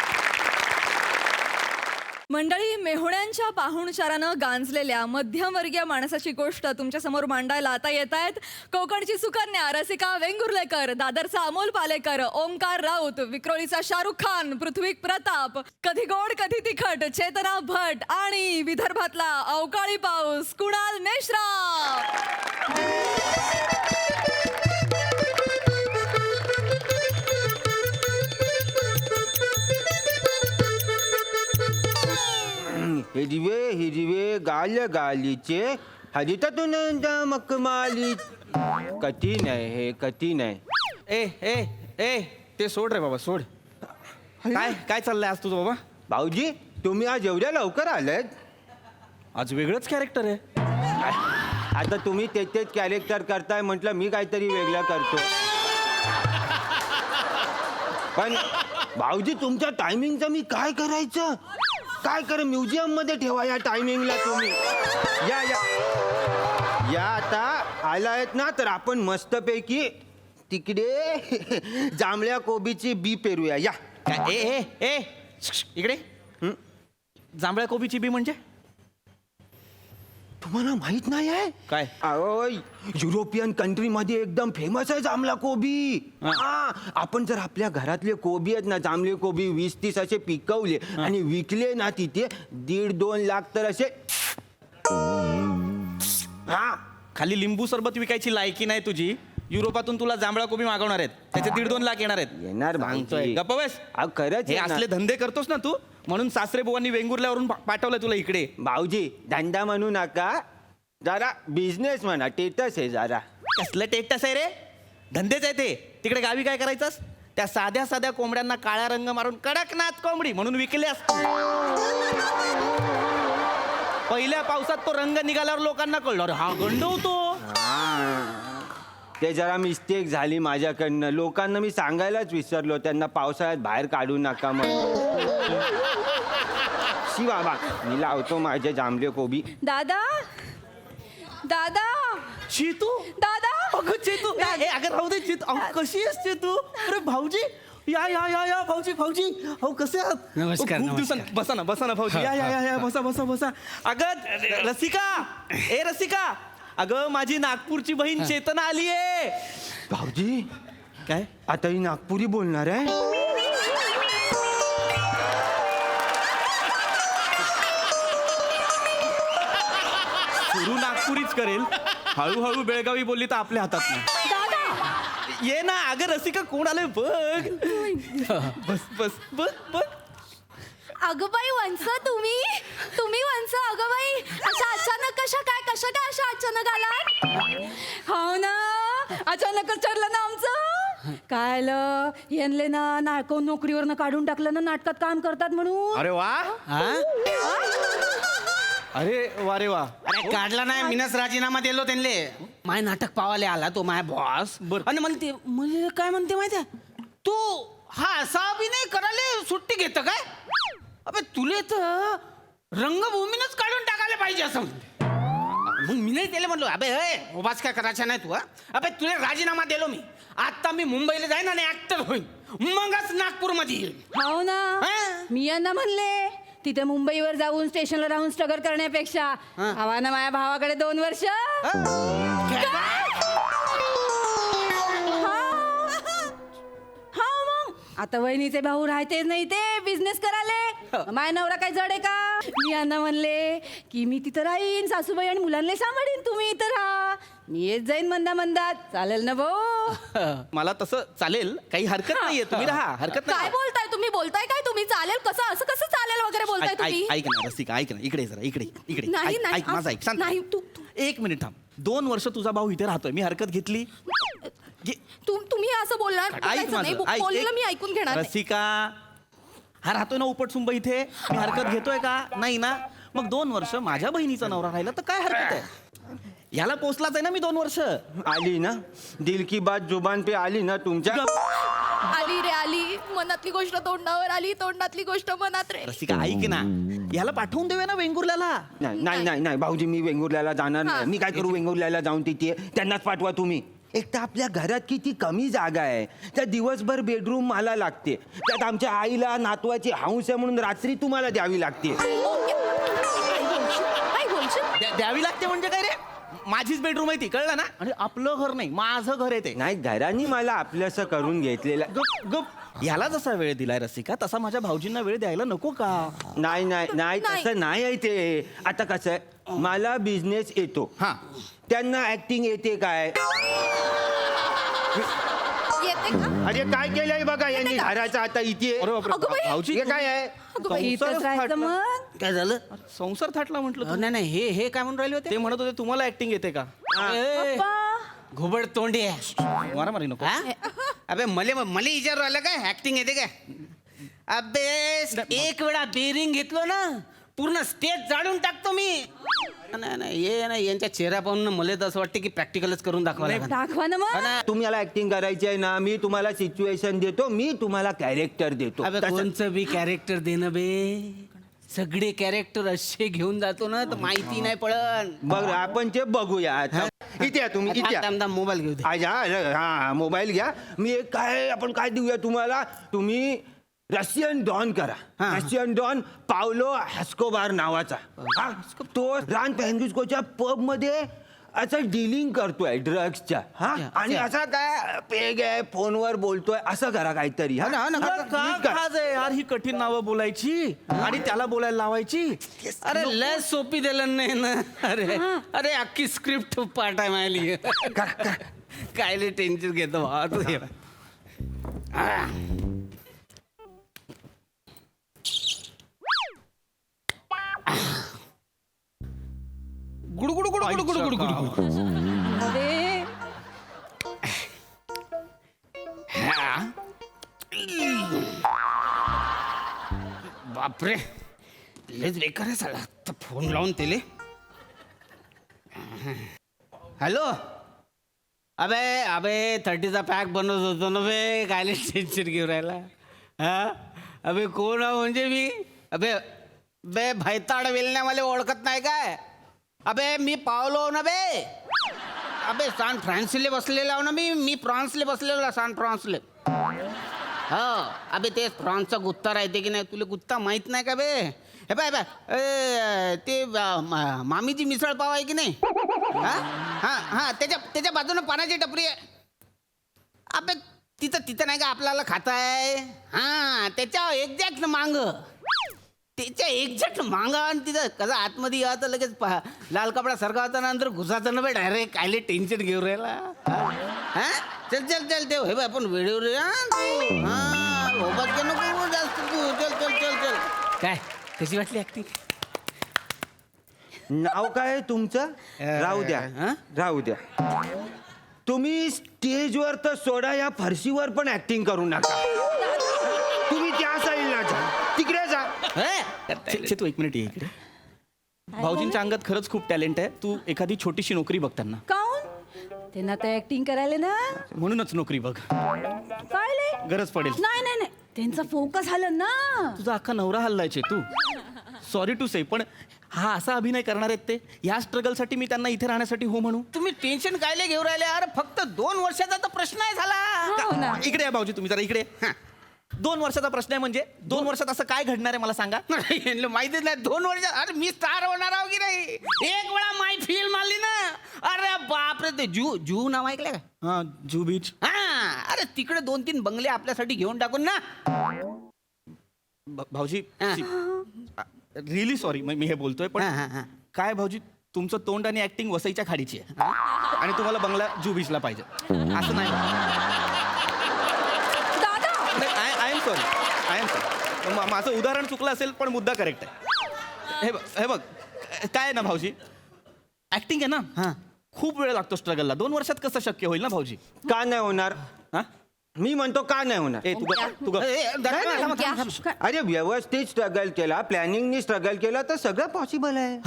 मंडळी मेहुण्यांच्या पाहुणचारानं गांजलेल्या मध्यमवर्गीय माणसाची गोष्ट तुमच्या समोर मांडायला आता येत आहेत कोकणची सुकन्या रसिका वेंगुर्लेकर दादरचा अमोल पालेकर ओंकार राऊत विक्रोळीचा शाहरुख खान पृथ्वी प्रताप कधी गोड कधी तिखट चेतना भट आणि विदर्भातला अवकाळी पाऊस कुणाल मेश्राम हिरवे गाल गालीचे हरितातून मकमाली कठीण आहे हे कठीण आहे ए ए ए ते सोड रे बाबा सोड काय चाललंय आज तुझं बाबा भाऊजी तुम्ही आज एवढ्या लवकर आलात आज वेगळंच कॅरेक्टर आहे आता तुम्ही तेच कॅरेक्टर करताय म्हटलं मी काहीतरी वेगळं करतो. पण भाऊजी तुमच्या टायमिंगचं मी काय करायचं? काय कर म्युझियम मध्ये ठेवा या टायमिंगला तुम्ही. या आता आलायत ना तर आपण मस्तपैकी तिकडे जांभळ्या कोबीची बी पेरूया. या काय ए ए ए इकडे जांभळ्या कोबीची बी म्हणजे तुम्हाला माहित नाही आहे काय? अहो युरोपियन कंट्री मध्ये एकदम फेमस आहे जांभळा कोबी. हा आपण जर आपल्या घरातले कोबी आहेत ना जांभळे कोबी 20-30 असे पिकवले आणि विकले ना तिथे 1.5-2 लाख तर असे. हा खाली लिंबू सरबत विकायची लायकी नाही तुझी. युरोपातून तुला जांभळा कोबी मागवणार आहेत त्याचे 1.5-2 लाख येणार आहेत. येणार सांगतोय गप्प बस. खरंच हे आहे ना. असले धंदे करतोस ना तू म्हणून सासरे बुवांनी वेंगुर्ल्यावरून पाठवलं तुला इकडे. भाऊजी धंदा म्हणू नका जरा बिझनेस म्हणा. टेटस आहे जरा. कसलं टेटस आहे रे? धंदेच आहे ते. तिकडे गावी काय करायचंस? त्या साध्या साध्या कोंबड्यांना काळा रंग मारून कडकनाथ कोंबडी म्हणून विकले असते. पहिल्या पावसात तो रंग निघाल्यावर लोकांना कळलं अरे हा गंडवतो. ते जरा मिस्टेक झाली माझ्याकडनं. लोकांना मी सांगायलाच विसरलो त्यांना पावसाळ्यात बाहेर काढू नका म्हणून. शी बाबा मी लावतो माझे जांभळे कोबी. दादा दादा चेतू दादा अगं चेतू अगं राहू दे चेतू. अहो कशी आहेस चेतू? अरे भाऊजी या या या या भाऊजी भाऊजी अहो कसे आहात? नमस्कार, खूप नमस्कार. दिवसांनी बसा ना भाऊजी. या या या या बसा बसा बसा. अगं रसिका ए रसिका अगं माझी नागपूरची बहीण चेतना आली आहे. भाऊजी काय? आता ही नागपुरी बोलणार आहे. सुरू नागपुरीच करेल. हळूहळू बेळगावी बोलली तर आपल्या हातात नाही. ये ना अगं रसिका कोण आलंय बघ. बस बस बस बघ. अगं बाई वंस तुम्ही वंस. अगं बाई अशा अचानक कशा काय अशा अचानक आलात? हो ना अचानकच ठरलं ना आमचं. काय यांले ना नोकरीवरनं काढून टाकलं ना नाटकात काम करतात म्हणून. अरे वा. अरे वा रे वा. अरे काढला नाही मीनच राजीनामा दिलो त्यांले. माय नाटक पावाले आला तो माय बॉस. आणि मला ते म्हणजे काय म्हणते माहितीये तू हा असा अभिनय करायला सुट्टी घेत काय? अबे तुले तर रंगभूमीनच काढून टाकायला पाहिजे असं म्हणते. मग मी नाही त्याला म्हणलो अबे उभाच काय करायचा नाही तू. अबे तुला राजीनामा दिलो मी. आता मी मुंबईला जाईन आणि ऍक्टर होईन मगच नागपूरमध्ये येईन. हो ना मी यांना म्हणले तिथे मुंबईवर जाऊन स्टेशनला राहून स्ट्रगल करण्यापेक्षा हवा ना माझ्या भावाकडे 2 वर्ष. आता वहिनीचे भाऊ राहतेच नाही ते बिझनेस करायले. माझ्या नवरा काय जड आहे का? मी यांना म्हणले की मी तिथं राहीन सासूबाई आणि मुलांना सांभाळीन तुम्ही इथं राहा. मी येत जाईन मंदात चालेल ना भाऊ? मला तसं चालेल काही हरकत नाहीये. तुम्ही राहा हरकत काय नाही. बोलताय तुम्ही? बोलताय काय तुम्ही? चालेल कसं असं कसं चालेल वगैरे बोलताय तुम्ही? ऐक ना रसिका ऐक ना इकडे जरा इकडे इकडे नाही, नाही, ऐक माझा ऐक शांत. नाही, तू- 1 मिनिट थांब. 2 वर्ष तुझा भाऊ इथे राहतोय मी हरकत घेतली. तुम्ही असं बोलणार ऐक बोलायचं नाही. माझं बोललेलं मी ऐकून घेणार नाही. रसिका हा राहतोय ना उपटसुंब इथे. मी हरकत घेतोय का? नाही ना. मग 2 वर्ष माझ्या बहिणीचा नवरा राहिला तर काय हरकत आहे? ह्याला पोचलाच आहे ना मी 2 वर्ष. आली ना दिल की बात जुबान पे आली ना तुमच्या. आली रे आली. मनातली गोष्ट तोंडावर आली. तोंडातली गोष्ट मनात रे. रसिका ऐक ना ह्याला पाठवून देऊया ना वेंगुर्ल्याला. नाही नाही नाही नाही भाऊजी मी वेंगुर्ल्याला जाणार नाही. मी काय करू वेंगुर्ल्याला जाऊन तिथे त्यांनाच पाठवा तुम्ही. एक तर आपल्या घरात किती कमी जागा आहे. त्या दिवसभर बेडरूम मला लागते. त्यात आमच्या आईला नातवाची हौस आहे म्हणून रात्री तुम्हाला द्यावी लागते. काय बोलशील? द्यावी लागते म्हणजे काय रे? माझीच बेडरूम आहे ती कळलं ना. आणि आपलं घर नाही माझं घर आहे ते. नाही घरांनी मला आपलंसं करून घेतलेलं. गप गप. ह्याला जसा वेळ दिलाय रसिका तसा माझ्या भाऊजींना वेळ द्यायला नको का? नाही नाही नाही नाही. तसं नाही आहे ते. आता कसं आहे मला बिझनेस येतो. हा त्यांना ऍक्टिंग येते काय? येते का? अरे काय केलंय बघा यांनी घराचं आता इथे. अरे बापरे. अगं बाई. भाऊजी हे काय आहे? अगं बाई, इथंच संसारच राहायचं फाटला. मग. काय झालं? संसार थाटला म्हटलं तू. नाही नाही हे काय म्हणून राहिले होते? ते म्हणत होते तुम्हाला ऍक्टिंग येते का? ए, पप्पा. घुबड तोंडी आहे. मारामारी नको. हा? अबे मले विचारू राहिलं काय ऍक्टिंग येते काय? अबे एक वेळा बेरिंग घेतलो ना पूर्ण स्टेज जाळून टाकतो मी. नाही नाही हे नाही यांच्या चेहऱ्या पाहून मला तर असं वाटतं की प्रॅक्टिकलच करून दाखवा लागेल. दाखवा ना मग. तुम्हाला ऍक्टिंग करायची आहे ना, मी तुम्हाला सिच्युएशन देतो, मी तुम्हाला कॅरेक्टर देतो. अबे तसं- कोणचं बी कॅरेक्टर देणं बे, सगळे कॅरेक्टर असे घेऊन जातो ना तर माहिती नाही पडन. बघ आपण ते बघूया आता. इथे या तुम्ही, इथे या. मोबाईल घेऊ दे. हा मोबाईल घ्या. मी एक आपण काय देऊया तुम्हाला, तुम्ही रशियन डॉन करा. रशियन डॉन पावलो हॅस्कोबार नावाचा. हा, तो रान फ्रँसिस्कोच्या पब मध्ये असं डीलिंग करतोय ड्रग्सच्या. हा, आणि असा काय पेग आहे, फोनवर बोलतोय, असं करा काहीतरी. हा ना, यार ही कठीण नावं बोलायची आणि त्याला बोलायला लावायची. अरे लय सोपी दिलं नाही ना. अरे अरे अख्खी स्क्रिप्ट पार्ट आहे मायली. काय टेन्शन घेतो भावा तू. गुडू गुडू गुडू गुडू गुडू गुडू गुडू. अरे बापरे लेच बेकार आहे साला. तर फोन लावून तेले. हॅलो. अबे अबे 30चा पॅक बनवत होतो ना बे, काय टेन्शन घेऊन राहिला. हा अबे कोण आहे म्हणजे मी. अबे बे भैताड वेलण्या मला ओळखत नाही काय. अबे मी पावलो ना बे. अबे सान फ्रान्सले बसलेला आहो ना मी फ्रान्सले बसलेला सान फ्रान्सले. हो अबे ते फ्रान्सचा गुत्ता राहते की नाही, तुला गुत्ता माहित नाही का बे. हे बाय बाय ते मामीची मिसळ पाव आहे की नाही. हां हां हां त्याच्या बाजूनं पाण्याची टपरी आहे. अबे तिथं नाही का आपल्याला खाता आहे. हां त्याच्या एक्झॅक्ट मांग, त्याच्या एक्झॅक्ट मांगा. आणि तिथं कसं आतमध्ये या तर लगेच लाल कपडा सारखा होता, नंतर घुसाचा ना बे डायरेक्ट. कायले टेन्शन घेऊन राहिला. हां चल चल चल ते हे बाय आपण वेळेवर हां सोबत नको जास्त तू. चल चल चल चल. काय कशी वाटली ऍक्टिंग. नाव काय आहे तुमचं. राहू द्या, राहू द्या. तुम्ही स्टेजवर तर सोडा, या फरशीवर पण ऍक्टिंग करू नका. तुम्ही त्या साईडला जा, तिकडे जा. तू एक मिनिट ये इकडे. भाऊजींच्या अंगात खरंच खूप टॅलेंट आहे. तू एखादी छोटीशी नोकरी बघ त्यांना. काऊन त्यांना तर ऍक्टिंग करायला ना. म्हणूनच नोकरी बघ, काय गरज पडेल. नाही नाही नाही, त्यांचा फोकस झालं ना. तुझा अख्खा नवरा हल्लायचे तू. सॉरी टू से, पण हा असा अभिनय करणार आहेत ते. या स्ट्रगलसाठी मी त्यांना इथे राहण्यासाठी हो म्हणू. तुम्ही टेन्शन कायले घेऊन राहिले. अरे फक्त 2 वर्षाचा तर प्रश्न आहे हो ना. झाला. इकडे या भाऊजी, तुम्ही जरा इकडे. 2 वर्षाचा प्रश्न आहे म्हणजे 2 वर्षात असं काय घडणार आहे मला सांगा. माहितीच नाही 2 वर्षात. अरे मी स्टार होणार आहो की नाही. एक वेळा माय फिल्म आली ना, अरे बापरे. ते जू नाव ऐकलं का. हा जू बीच. हा अरे तिकडे 2-3 बंगले आपल्यासाठी घेऊन टाकून ना. भाऊजी रिअली सॉरी मी हे बोलतोय, पण काय भाऊजी तुमचं तोंड आणि ऍक्टिंग वसईच्या खाडीची आहे. आणि तुम्हाला बंगला जू बीचला पाहिजे असं नाही. I am sorry. माझं उदाहरण चुकलं असेल पण मुद्दा करेक्ट आहे. हे बघ काय आहे ना भाऊजी, ऍक्टिंग आहे ना खूप वेळ लागतो स्ट्रगलला. 2 वर्षात कसं शक्य होईल ना भाऊजी. का नाही होणार. मी म्हणतो का नाही होणार. अरे व्यवस्थित स्ट्रगल केला, प्लॅनिंगनी स्ट्रगल केला तर सगळं पॉसिबल आहे.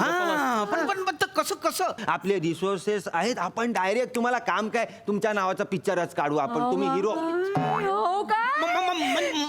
पण कसं आपले रिसोर्सेस आहेत. आपण डायरेक्ट तुम्हाला काम काय, तुमच्या नावाचा पिक्चरच काढू आपण. तुम्ही हिरो. हो का.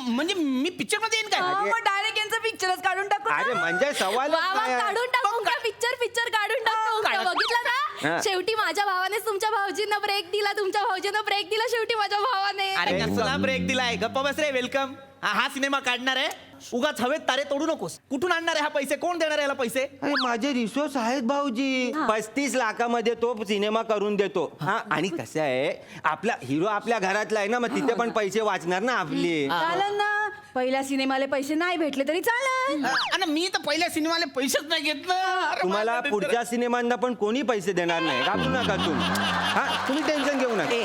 म्हणजे मी पिक्चर मध्ये येईन काय. मग डायरेक्ट यांचा पिक्चरच काढून टाकू. अरे म्हणजे सवाल काढून टाकू का पिक्चर काढून टाकू का? बघितलं ना, शेवटी माझ्या भावानेच तुमच्या भाऊजींना ब्रेक दिला, तुमच्या भाऊजींना ब्रेक दिला शेवटी माझ्या भावाने. अरे कसला ब्रेक दिलाय. गप्पा बस रे. वेलकम. हा सिनेमा काढणार आहे, उगाच हवेत तारे तोडू नकोस. कुठून आणणार आहे हा पैसे, कोण देणार आहे याला पैसे. अरे माझे रिसोर्स आहेत भाऊजी. 35 लाखामध्ये तो सिनेमा करून देतो. हा आणि कसं आहे, आपला हिरो आपल्या घरातला आहे ना, मग तिथे पण पैसे वाचणार ना आपले. चालेल ना. पहिल्या सिनेमाले पैसे नाही भेटले तरी चालेल. आणि मी तर पहिल्या सिनेमाला पैसेच नाही घेतलं. तुम्हाला पुढच्या सिनेमांना पण कोणी पैसे देणार नाही. घाबरू नका तुम्ही. हा तुम्ही टेन्शन घेऊ नका.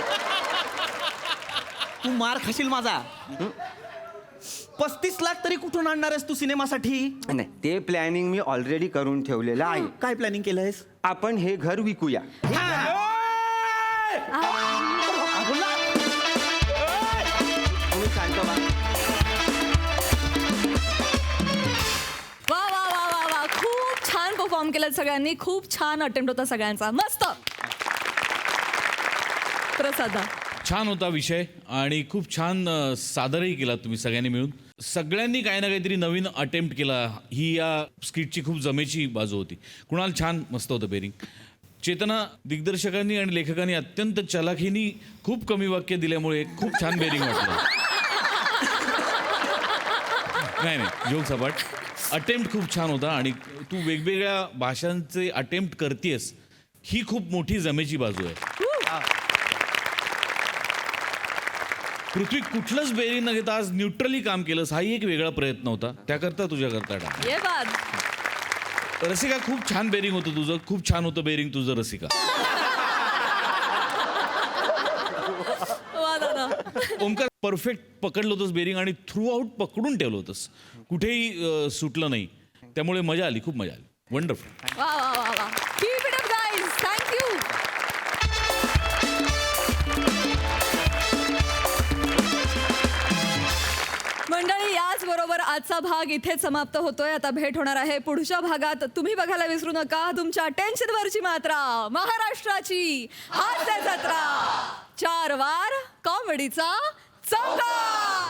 तू मार खाशील माझा. 35 लाख तरी कुठून आणणार आहेस तू सिनेमासाठी. नाही ते प्लॅनिंग मी ऑलरेडी करून ठेवलेलं आहे. काय प्लॅनिंग केलंयस. आपण हे घर विकूया. तुम्ही शांत व्हा. वा वा वा वा वा, खूप छान परफॉर्म परफॉर्म केलं सगळ्यांनी. खूप छान अटेम्प्ट होता सगळ्यांचा. मस्त. प्रसादा. छान होता विषय आणि खूप छान सादरही केला तुम्ही सगळ्यांनी मिळून. सगळ्यांनी काही ना काहीतरी नवीन अटेम्प्ट केला. ही या स्किटची खूप जमेची बाजू होती. कुणाल छान मस्त होतं बेरिंग. चेतना, दिग्दर्शकांनी आणि लेखकांनी अत्यंत चलाखीने खूप कमी वाक्य दिल्यामुळे खूप छान बेरिंग वाटलं. नाही जोक सपाट. अटेम्प्ट खूप छान होता आणि तू वेगवेगळ्या भाषांचे अटेम्प्ट करतेस ही खूप मोठी जमेची बाजू आहे. पृथ्वी, कुठलंच बेरिंग न घेता आज न्यूट्रली काम केलंस हाही एक वेगळा प्रयत्न होता. त्याकरता तुझ्याकरता टाक. ये बात. रसिका, खूप छान बेरिंग होतं तुझं. खूप छान होतं बेरिंग तुझं रसिका. वा दादा. ओमकार, परफेक्ट पकडलं होतंस बेरिंग आणि थ्रू आउट पकडून ठेवलं होतंस. कुठेही सुटलं नाही. त्यामुळे मजा आली, खूप मजा आली. वंडरफुल. वा वा वा वा. Keep it up guys. Thank you. मंडळी, याच बरोबर आजचा भाग इथेच समाप्त होतोय. आता भेट होणार आहे पुढच्या भागात. तुम्ही बघायला विसरू नका तुमच्या टेन्शनवरची मात्रा, महाराष्ट्राची हास्य जत्रा. 4 वार कॉमेडीचा चौकार.